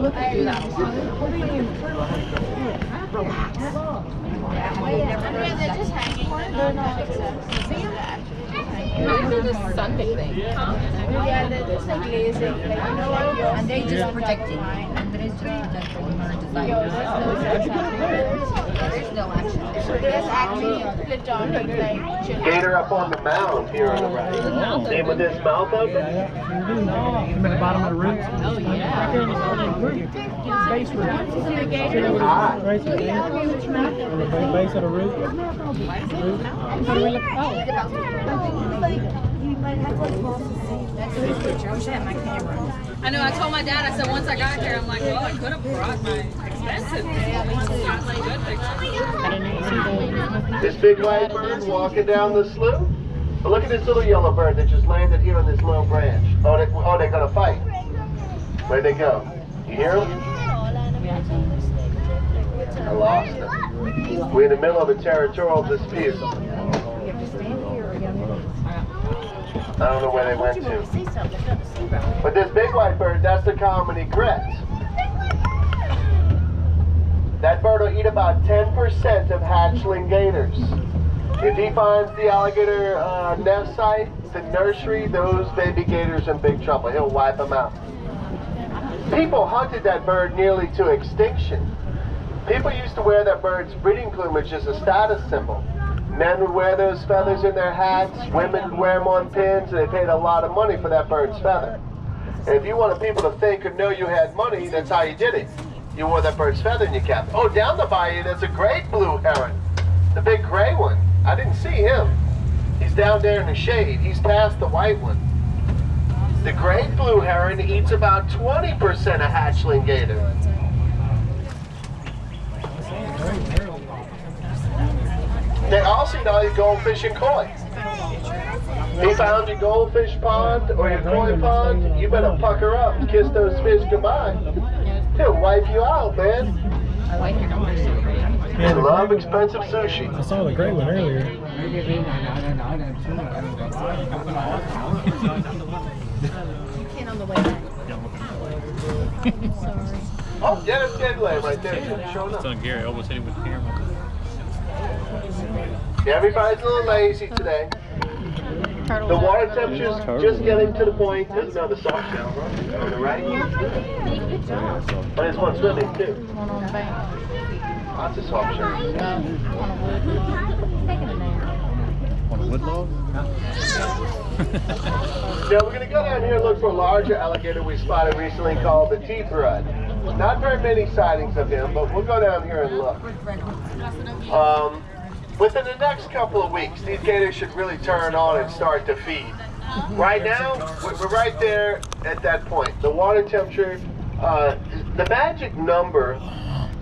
They're just hanging. They're not Maybe the Sunday thing. Yeah, they're just like lazy. And they just protecting. And there is just protecting. There's no action. There's actually platonic, like, Gator up on the mound here on the right. See with his mouth open? I'm at the bottom of the roots. Oh, yeah. Right there in the base root. Hot. Right there. The base of the root. How do we look? Oh. That's a good picture. I wish I had my camera. I know, I told my dad, I said once I got here, I'm like, well, I could have brought my expensive got like good pictures. This big white bird walking down the slough. But look at this little yellow bird that just landed here on this low branch. Oh, they're gonna fight. Where'd they go? You hear them? I lost them. We're in the middle of a territorial dispute. I don't know where they went to. But this big white bird, that's the common egret. That bird will eat about 10% of hatchling gators. If he finds the alligator nest site, the nursery, those baby gators in big trouble. He'll wipe them out. People hunted that bird nearly to extinction. People used to wear that bird's breeding plumage as a status symbol. Men would wear those feathers in their hats, women would wear them on pins, and they paid a lot of money for that bird's feather. And if you wanted people to think or know you had money, that's how you did it. You wore that bird's feather in your cap. Oh, down the bayou, there's a great blue heron. The big gray one. I didn't see him. He's down there in the shade. He's past the white one. The great blue heron eats about 20% of hatchling gator. They also eat all your goldfish and koi. If you found your goldfish pond or your koi pond, you better pucker up and kiss those fish goodbye. He'll wipe you out, man. They love expensive sushi. I saw the gray one earlier. Oh, yeah, that's dead leg right there. Showing up. It's on Gary. Almost hit him with the camera. Yeah, everybody's a little lazy today. The water temperature's just getting to the point. There's another soft shell, right? On the right. Oh, there's one swimming too. Lots of soft shells. On a wood log? Now we're going to go down here and look for a larger alligator we spotted recently called the teeth-rud. Not very many sightings of him, but we'll go down here and look. Within the next couple of weeks, these gators should really turn on and start to feed. Right now, we're right there at that point. The water temperature, the magic number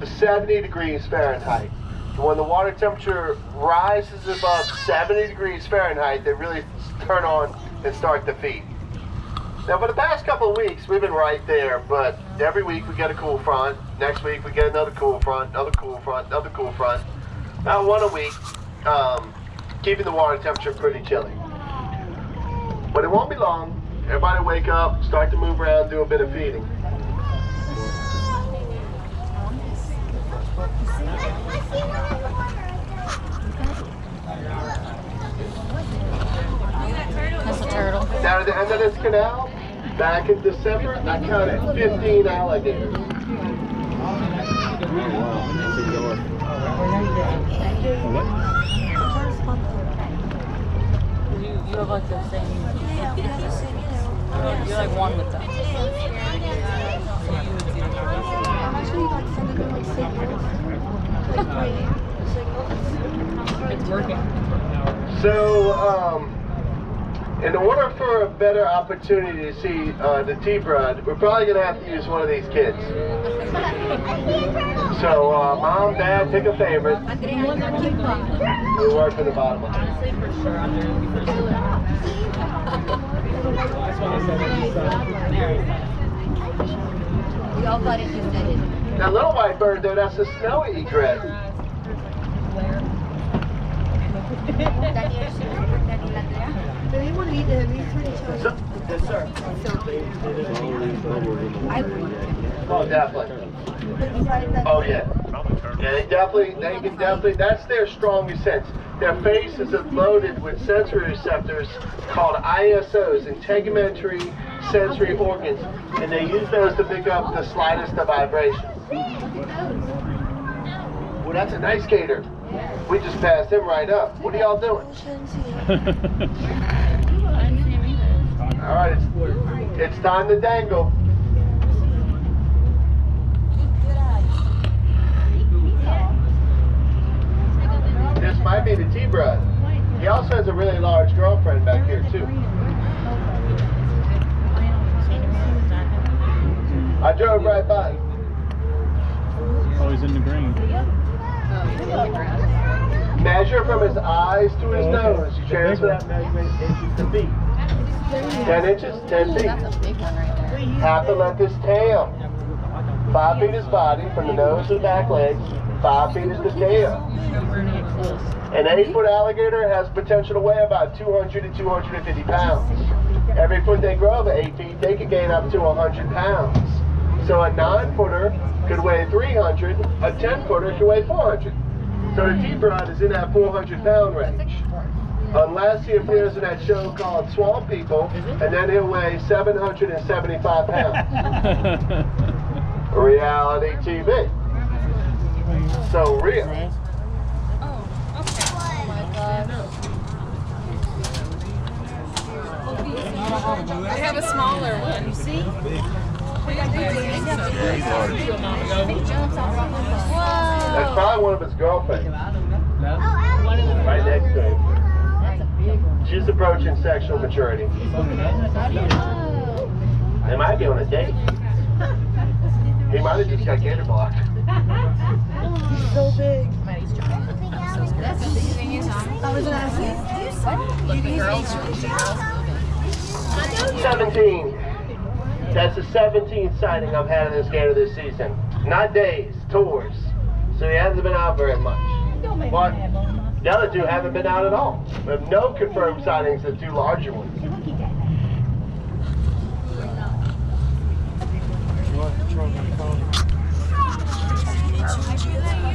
is 70 degrees Fahrenheit. When the water temperature rises above 70 degrees Fahrenheit, they really turn on and start to feed. Now, for the past couple of weeks, we've been right there, but every week we get a cool front. Next week we get another cool front, another cool front, another cool front. About one a week, keeping the water temperature pretty chilly. But it won't be long. Everybody wake up, start to move around, do a bit of feeding. That's a turtle. Down at the end of this canal, back in December, I counted 15 alligators. You have like the same. You're like one with them. It's working. So, in order for a better opportunity to see the teeth-rud, we're probably going to have to use one of these kids. So, Mom, Dad, pick a favorite. We'll work for the bottom one. Honestly, for sure, I'm there looking for We all got it. That little white bird, though, that's a snowy egret. Yes, sir. I would. Oh, definitely. Oh, yeah. Yeah, they can definitely, that's their strongest sense. Their face is loaded with sensory receptors called ISOs, integumentary sensory organs, and they use those to pick up the slightest of vibrations. Well, that's a nice gator. We just passed him right up. What are y'all doing? All right, it's time to dangle. This might be the T-Brud. He also has a really large girlfriend back here too. I drove right by. Oh, he's in the green. Measure from his eyes to his nose. You transfer that measurement inches to feet. 10 inches, 10 feet. That's a big one right there. Have to let this tail. 5 feet is body from the nose to the back legs. 5 feet is the tail. An 8-foot alligator has potential to weigh about 200 to 250 pounds. Every foot they grow to 8 feet, they can gain up to 100 pounds. So a 9-footer could weigh 300, a 10-footer could weigh 400. So the T-Brud is in that 400-pound range. Unless he appears in that show called Swamp People, and then he'll weigh 775 pounds. Reality TV. So real. They have a smaller one. You see? That's probably one of his girlfriends. Right next to him. She's approaching sexual maturity. They might be on a date. He might have just got gator blocked. He's so big. That's the thing is, I was gonna ask you. look, the girls. 17. That's the 17th sighting I've had of this gator this season. Not days, tours. So he hasn't been out very much. But the other two haven't been out at all. We have no confirmed sightings of two larger ones.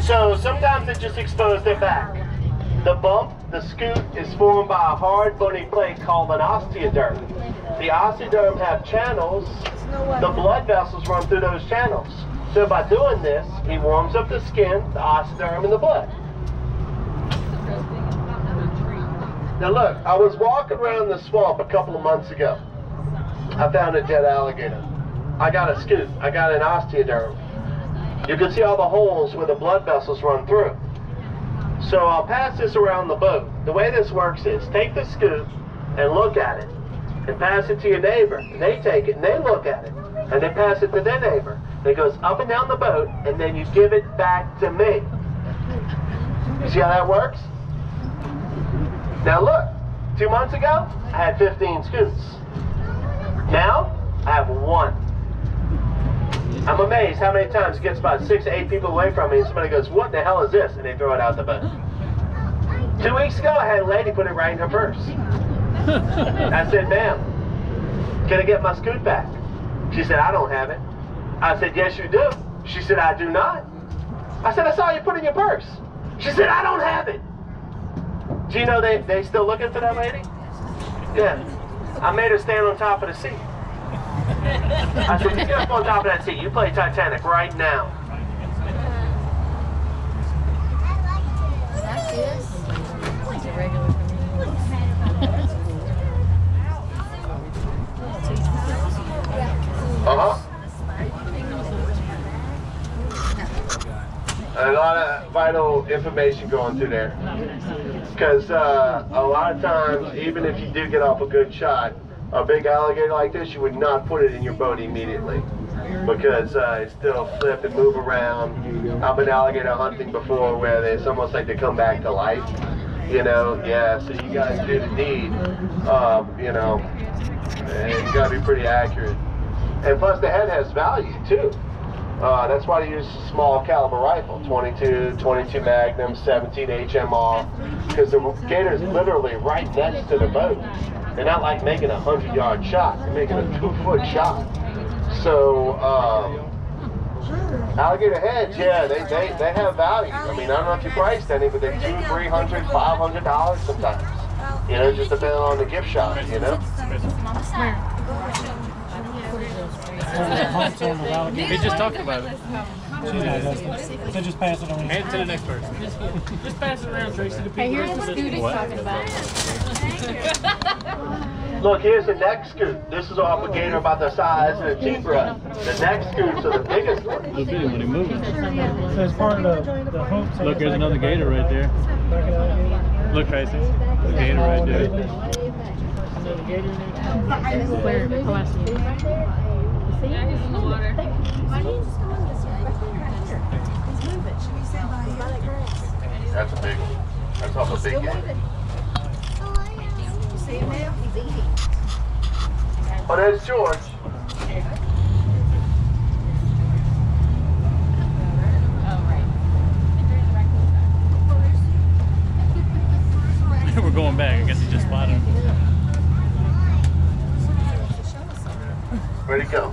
So sometimes they just expose their back. The bump, the scoot, is formed by a hard bony plate called an osteoderm. The osteoderm have channels. The blood vessels run through those channels. So by doing this, he warms up the skin, the osteoderm, and the blood. Now look, I was walking around the swamp a couple of months ago. I found a dead alligator. I got a scoop. I got an osteoderm. You can see all the holes where the blood vessels run through. So I'll pass this around the boat. The way this works is take the scoop and look at it and pass it to your neighbor. And they take it and they look at it and they pass it to their neighbor. It goes up and down the boat and then you give it back to me. You see how that works? Now look, 2 months ago, I had 15 scoops. Now, I have 1. I'm amazed how many times it gets about 6 to 8 people away from me and somebody goes, what the hell is this? And they throw it out the boat. 2 weeks ago, I had a lady put it right in her purse. I said, ma'am, can I get my scoop back? She said, I don't have it. I said, yes, you do. She said, I do not. I said, I saw you put it in your purse. She said, I don't have it. Do you know they still looking for that lady? Yeah. I made her stand on top of the seat. I said, you get up on top of that seat. You play Titanic right now. Uh-huh. A lot of vital information going through there. Because a lot of times, even if you do get off a good shot, a big alligator like this, you would not put it in your boat immediately. Because it still flip and move around. I've been alligator hunting before where it's almost like they come back to life. You know, yeah, so you gotta do the deed. You know, you gotta be pretty accurate. And plus the head has value too. That's why they use a small caliber rifle, 22 Magnum, 17 HMR, because the gator is literally right next to the boat. They're not like making a 100-yard shot. They're making a 2-foot shot. So, alligator heads, yeah, they have value. I mean, I don't know if you priced any, but they're $200, $300, $500 sometimes. You know, just depending on the gift shop, you know? We just talked about it. So just pass it on. Hand it to the next person. Just pass it around, Tracy. Hey, here's the scoot he's talking about. Look, here's the neck scoot. This is off a gator about the size of a zebra. The neck scoots are the biggest one. Look at it when he moves. So it's part of the hoop. Look, there's another gator right there. Look, Tracy. The gator right there. Another gator in there. Yeah, he's in the water. That's a big one. That's off a big gator. Oh, there's George. We're going back. I guess he just spotted him. Where'd he go?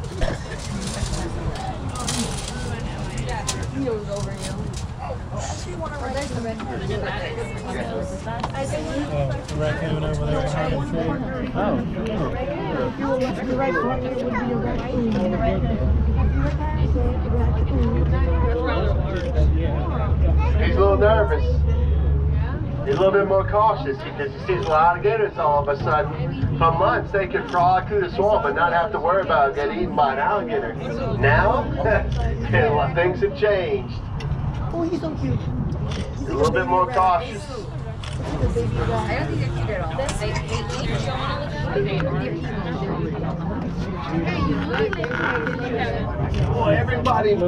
He was over you. The raccoon over there behind the tree. Oh. He's a little nervous. He's a little bit more cautious because he sees a lot of gators all of a sudden. For months, they could frolic through the swamp and not have to worry about getting eaten by an alligator. Now, things have changed. Oh, he's so cute. He's a little bit more cautious. I don't think they're cute at all. Boy, everybody's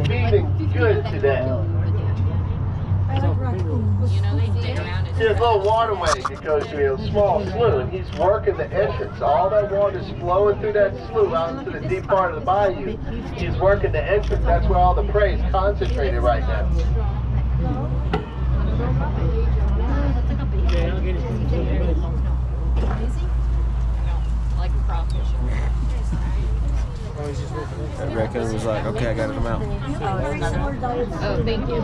feeding good today. See, there's a little waterway that goes through a small slough, and he's working the entrance. All that water is flowing through that slough out into the deep part of the bayou. He's working the entrance. That's where all the prey is concentrated right now. Like a crawfish. That raccoon was like, okay, I got him out. Oh, thank you.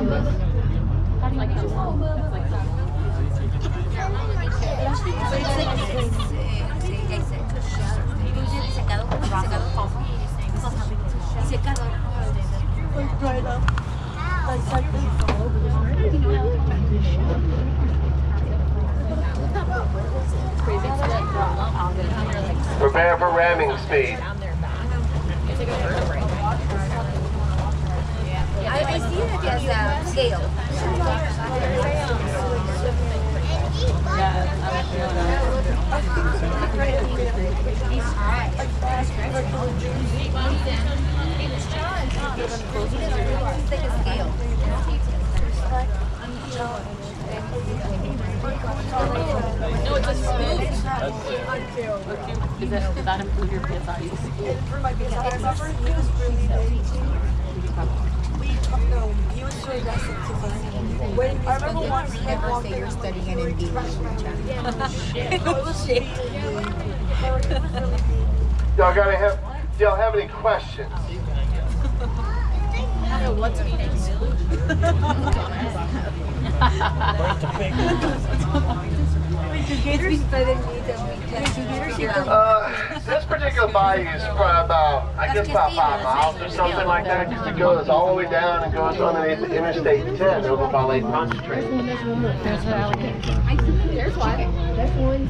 Prepare for ramming speed. I see it as a scale. No, it's a scoop. Does that improve your PSI? For my PSI suffer, he was really he was so aggressive to me. I remember once he had walked You're studying an MD. Y'all have any questions? What's a pig scoop? This particular bayou is probably about, I guess about 5 miles or something like that, because it goes all the way down and goes underneath the Interstate 10 over by Lake Pontchartrain. There's one. There's one.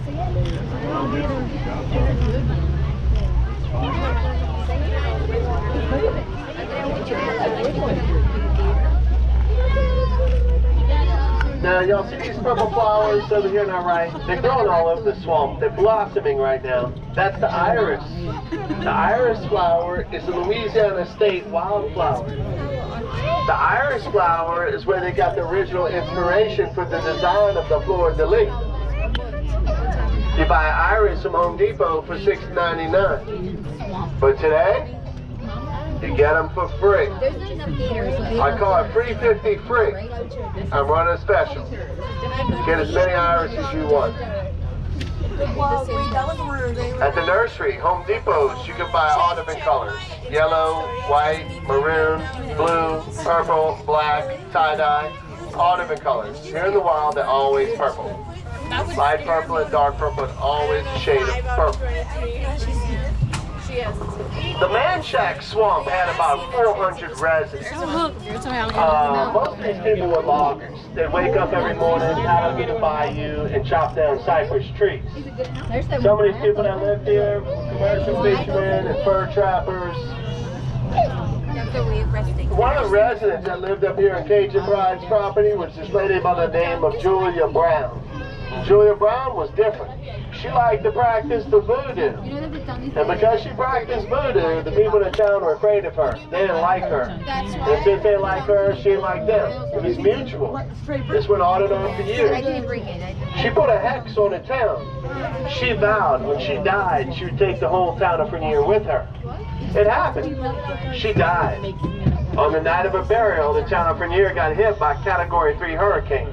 Now, y'all see these purple flowers over here on our right? They're growing all over the swamp. They're blossoming right now. That's the iris. The iris flower is a Louisiana state wildflower. The iris flower is where they got the original inspiration for the design of the fleur-de-lis. You buy iris from Home Depot for $6.99. But today, you get them for free. I call it free 50 free. I'm running a special. Get as many iris as you want. Well, wait, that was where they were. At the nursery, Home Depots, you can buy all different colors. Yellow, white, maroon, blue, purple, black, tie-dye, all different colors. Here in the wild, they're always purple. Light purple and dark purple, and always a shade of purple. The Man Shack Swamp had about 400 residents. Most of these people were loggers. They'd wake up every morning, paddle through the bayou, and chop down cypress trees. Some of these people that lived here, commercial fishermen and fur trappers. One of the residents that lived up here in Cajun Bride's property was this lady by the name of Julia Brown. Julia Brown was different. She liked to practice the voodoo. And because she practiced voodoo, the people in the town were afraid of her. They didn't like her. And since they liked her, she liked them. It was mutual. This went on and on for years. She put a hex on the town. She vowed when she died, she would take the whole town of Frenier with her. It happened. She died. On the night of her burial, the town of Frenier got hit by a Category 3 hurricane.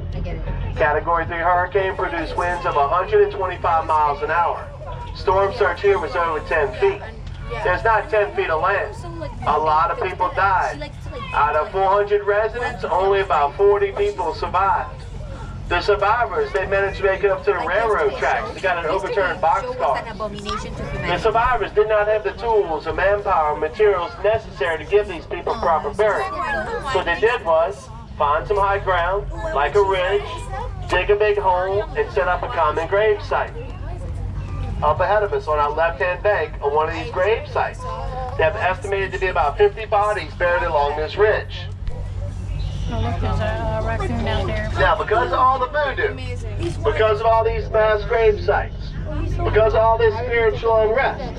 Category 3 hurricane produced winds of 125 miles an hour. Storm surge here was over 10 feet. There's not 10 feet of land. A lot of people died. Out of 400 residents, only about 40 people survived. The survivors, they managed to make it up to the railroad tracks. They got an overturned boxcar. The survivors did not have the tools or manpower or materials necessary to give these people proper burial. So what they did was find some high ground, like a ridge, dig a big hole, and set up a common grave site. Up ahead of us on our left-hand bank on one of these grave sites, they have estimated to be about 50 bodies buried along this ridge. Oh, look, there's a raccoon down there. Now, because of all the voodoo, because of all these mass grave sites, because of all this spiritual unrest,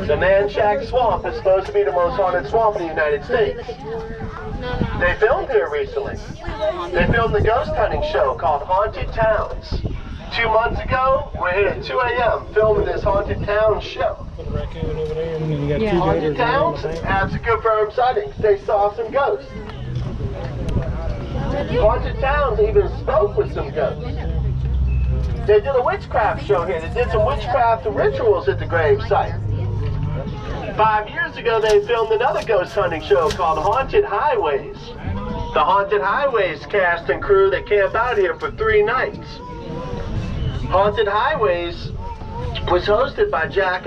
the Man Shack Swamp is supposed to be the most haunted swamp in the United States. They filmed here recently. They filmed the ghost hunting show called Haunted Towns. 2 months ago, we're here at 2 a.m. filming this Haunted Towns show. Haunted Towns had some confirmed sightings. They saw some ghosts. Haunted Towns even spoke with some ghosts. They did a witchcraft show here. They did some witchcraft rituals at the grave site. 5 years ago, they filmed another ghost hunting show called Haunted Highways. The Haunted Highways cast and crew that camped out here for 3 nights. Haunted Highways was hosted by Jack